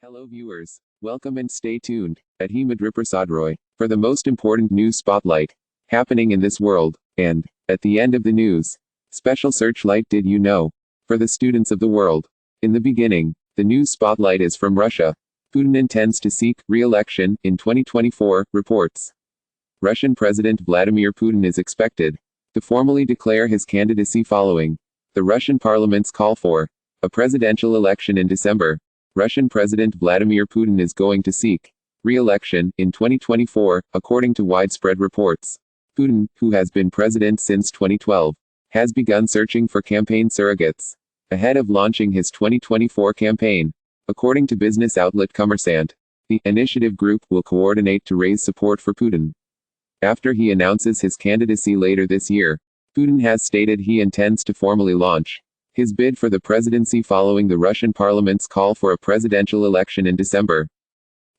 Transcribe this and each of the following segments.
Hello viewers. Welcome and stay tuned at Himadriprasadroy for the most important news spotlight happening in this world. And at the end of the news, special searchlight. Did you know? For the students of the world. In the beginning, the news spotlight is from Russia. Putin intends to seek re-election in 2024, reports. Russian President Vladimir Putin is expected to formally declare his candidacy following the Russian parliament's call for a presidential election in December. Russian President Vladimir Putin is going to seek re-election in 2024, according to widespread reports. Putin, who has been president since 2012, has begun searching for campaign surrogates ahead of launching his 2024 campaign. According to business outlet Kommersant, the initiative group will coordinate to raise support for Putin. After he announces his candidacy later this year, Putin has stated he intends to formally launch his bid for the presidency following the Russian parliament's call for a presidential election in December.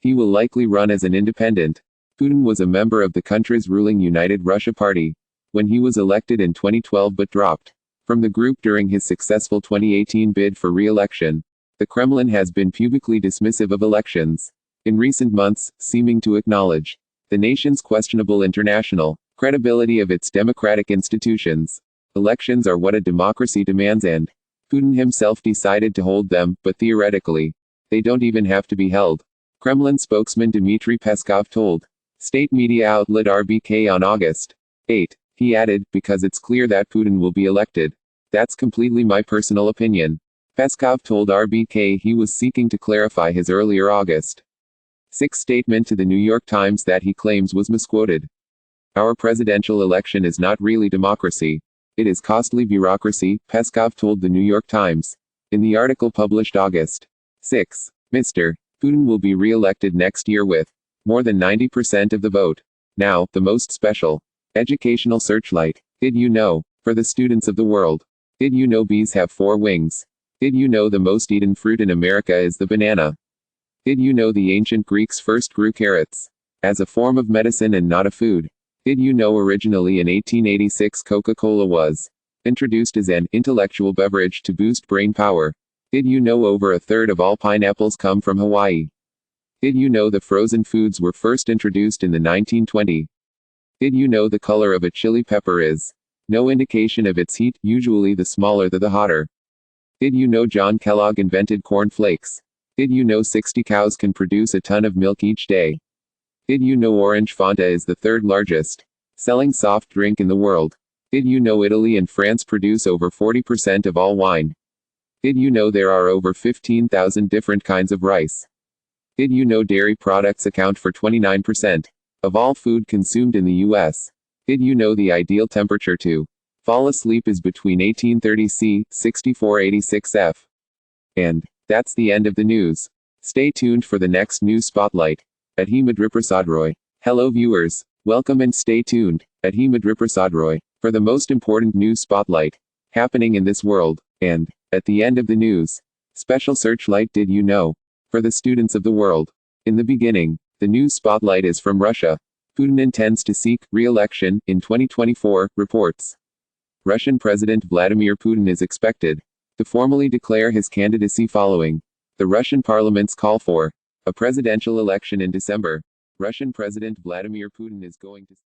He will likely run as an independent. Putin was a member of the country's ruling United Russia Party when he was elected in 2012 but dropped from the group during his successful 2018 bid for re-election. The Kremlin has been publicly dismissive of elections in recent months, seeming to acknowledge the nation's questionable international credibility of its democratic institutions. Elections are what a democracy demands, and Putin himself decided to hold them, but theoretically, they don't even have to be held. Kremlin spokesman Dmitry Peskov told state media outlet RBK on August 8. He added, because it's clear that Putin will be elected. That's completely my personal opinion. Peskov told RBK he was seeking to clarify his earlier August 6 statement to the New York Times that he claims was misquoted. Our presidential election is not really democracy. It is costly bureaucracy, Peskov told the New York Times. In the article published August 6, Mr. Putin will be re-elected next year with more than 90% of the vote. Now, the most special educational searchlight. Did you know? For the students of the world. Did you know bees have 4 wings? Did you know the most eaten fruit in America is the banana? Did you know the ancient Greeks first grew carrots as a form of medicine and not a food? Did you know originally in 1886 Coca-Cola was introduced as an intellectual beverage to boost brain power? Did you know over a third of all pineapples come from Hawaii? Did you know the frozen foods were first introduced in the 1920s? Did you know the color of a chili pepper is no indication of its heat, usually the smaller the hotter? Did you know John Kellogg invented corn flakes? Did you know 60 cows can produce a ton of milk each day? Did you know Orange Fanta is the 3rd largest selling soft drink in the world? Did you know Italy and France produce over 40% of all wine? Did you know there are over 15,000 different kinds of rice? Did you know dairy products account for 29% of all food consumed in the US? Did you know the ideal temperature to fall asleep is between 1830 C, 6486 F? And that's the end of the news. Stay tuned for the next news spotlight at Himadriprasadroy. Hello viewers. Welcome and stay tuned at Himadriprasadroy for the most important news spotlight happening in this world. And at the end of the news, special searchlight. Did you know? For the students of the world. In the beginning, the news spotlight is from Russia. Putin intends to seek re-election in 2024, reports. Russian President Vladimir Putin is expected to formally declare his candidacy following the Russian parliament's call for a presidential election in December. Russian President Vladimir Putin is going to